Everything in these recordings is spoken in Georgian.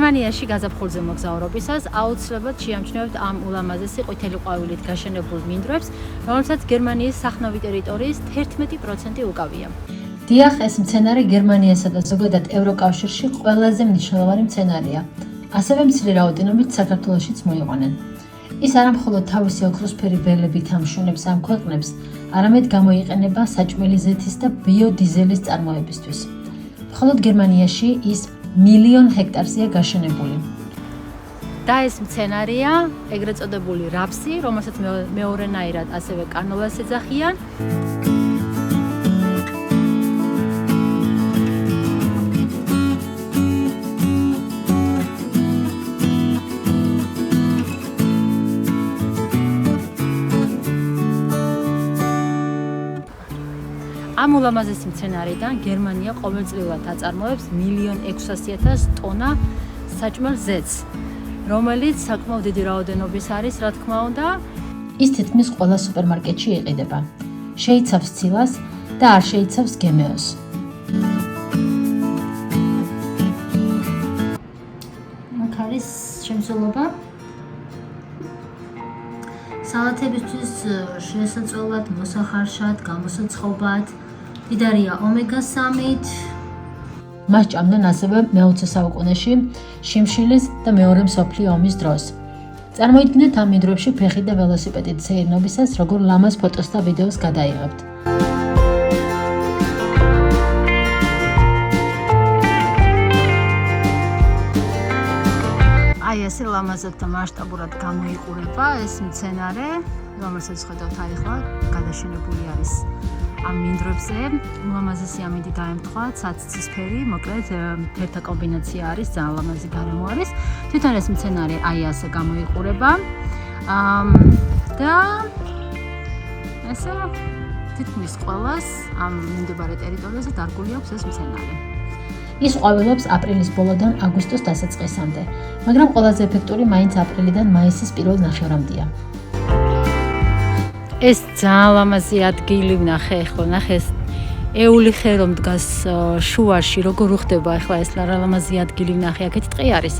გერმანიაში გაზაფხულზე მოგზაურობისას აუცილებლად შეამჩნევთ ამ ულამაზესი ყვითელი ყვავილით გაშენებულ მინდვრებს, რომელსაც გერმანიის სახნავი ტერიტორიის 11% უკავია. დიახ, ეს მცენარე გერმანიასა და ზოგადად ევროკავშირში ყველაზე მნიშვნელოვანი მცენარეა. ასევე მცირე რაოდენობით საქართველოშიც მოიყვანენ. ის არა მხოლოდ თავისი ოქროსფერი ველებით ამშვენებს ამ ქვეყნებს, არამედ გამოიყენება საჭმელი ზეთის და ბიოდიზელის წარმოებისთვის. მხოლოდ გერმანიაში ის 1,000,000 ჰექტარზეა გაშენებული. და ეს მცენარეა ეგრეთ წოდებული რაფსი, რომელსაც მეორენაირად ასევე კანოლას ეძახიან. ამ ულამაზესი მცენარიდან გერმანია ყოველწლიურად აწარმოებს 1,600,000 ტონა საჭმელ ზეთს, რომელიც საკმაოდ დიდი რაოდენობის არის, რა თქმა უნდა. ის თითქმის ყველა სუპერმარკეტში იყიდება. შეიცავს ცილას და არ შეიცავს გემეოს. აქ არის შემცველობა. სალათებისთვის შესაძლებლად მოსახარშად, გამოსაცხობად. მდიდარია ომეგა-3-ით. მას ჭამდნენ ასევე მე-20 საუკუნეში, შიმშილის და მეორე მსოფლიო ომის დროს. წარმოიდგინეთ ამ მინდვრებში ფეხით და ველოსიპედით სეირნობისას, როგორ ლამაზ ფოტოს და ვიდეოს გადაიღებთ. აი ესე ლამაზად და მასშტაბურად გამოიყურება ეს მცენარე, რომელსაც ხედავთ ახლა გადაშენებული არის ამ მინდვრებზე. ულამაზესი ამინდი დაემთხვა, საცცისფერი, მოკლედ ერთა კომბინაცია არის, ძალიან ლამაზი გარემო არის. თვითონ ეს მცენარე აი ასე გამოიყურება. და ესე თითქმის ყველას ამ მიმდებარე ტერიტორიაზე დარგული აქვს ეს მცენარე. ის ყვავილობს აპრილის ბოლოდან აგვისტოს დასაწყისამდე, მაგრამ ყველაზე ეფექტური მაინც აპრილიდან მაისის პირველ ნახევრამდეა. ეს ძალიან ლამაზი ადგილი ვნახე, ახლა ნახე ეს ეული ხე რომ დგას შუაში, როგორ უხდება ახლა ეს ლამაზი ადგილი ვნახე, აქეთ ტყე არის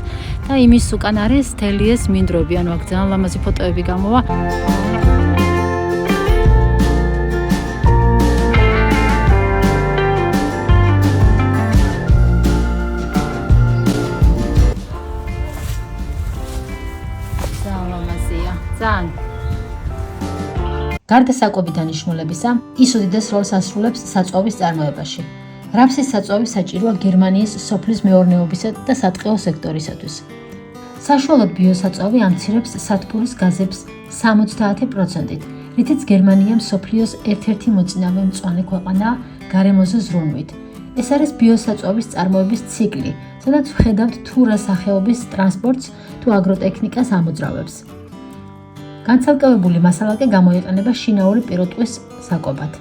და იმის უკან არის მთელი ეს მინდვრები, ანუ აქ ძალიან ლამაზი ფოტოები გამოვა. ძალიან გარდა საკვები დანიშნულებისა, ის უდიდეს როლს ასრულებს საწვავის წარმოებაში. რაფსის საწვავი საჭიროა გერმანიის სოფლის მეურნეობისა და სატყეო სექტორისათვის. საშუალოდ ბიოსაწვავი ამცირებს სათბურის გაზებს 70%-ით, რითიც გერმანია მსოფლიოს ერთ-ერთი მოწინავე მწვანე ქვეყანაა გარემოზე ზრუნვით. ეს არის ბიოსაწვავის წარმოების ციკლი, სადაც ვხედავთ თუ რა სახეობის ტრანსპორტს თუ აგროტექნიკას ამოძრავებს. განცალკევებული მასალაკე გამოიყენება შინაური პირუტყვის საკვებად.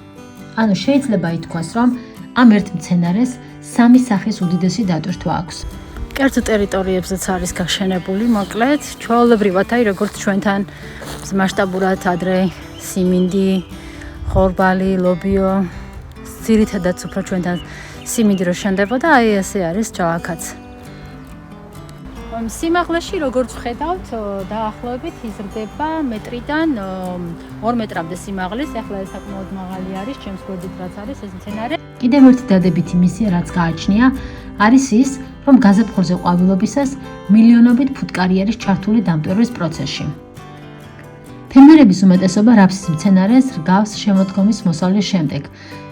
ანუ შეიძლება ითქვას, რომ ამ ერთ მცენარეს 3 სახის უდიდესი დატვირთვა აქვს. კერძო ტერიტორიებზეც არის გაშენებული, მოკლედ, ჩვეულებრივად, აი როგორც ჩვენთან მასშტაბურად ადრე სიმინდი, ხორბალი, ლობიო, ძირითადად უფრო ჩვენთან სიმინდი რო შენდებოდა, აი ესე არის ჯავახაც. სიმაღლეში როგორც ვხედავთ, დაახლოებით იზრდება მეტრიდან 2 მეტრამდე სიმაღლის, ახლა ეს საკმაოდ მაღალი არის, ჩემს გვერდით რაც არის ეს მცენარე. კიდევ ერთი დადებითი მისია, რაც გააჩნია, არის ის, რომ გაზაფხულზე ყვავილობისას მილიონობით ფუტკარი არის ჩართული დამტვერვის პროცესში. ფერმერების უმეტესობა რაფსის მცენარეს რგავს შემოდგომის მოსავლის შემდეგ.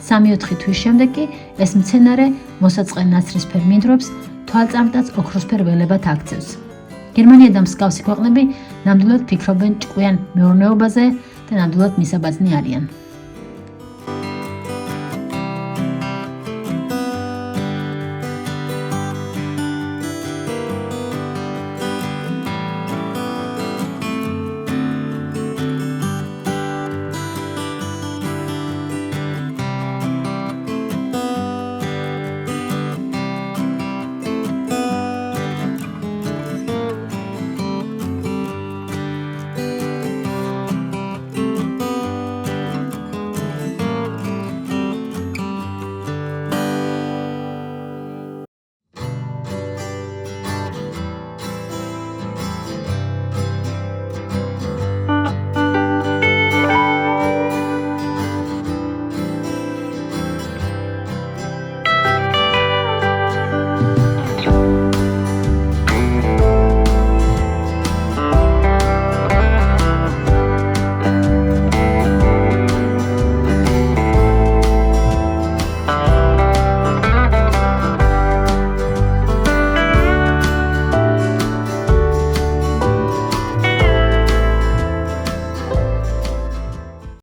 3-4 თვის შემდეგ კი ეს მცენარე მოსაწყე ნაცრისფერ მინდვრებს თვალწამტაც ოქროსფერ ველებად აქცევს. გერმანია და მსგავსი ქვეყნები ნამდვილად ფიქრობენ ჭკვიან მეურნეობაზე და ნამდვილად მისაბაძნი არიან.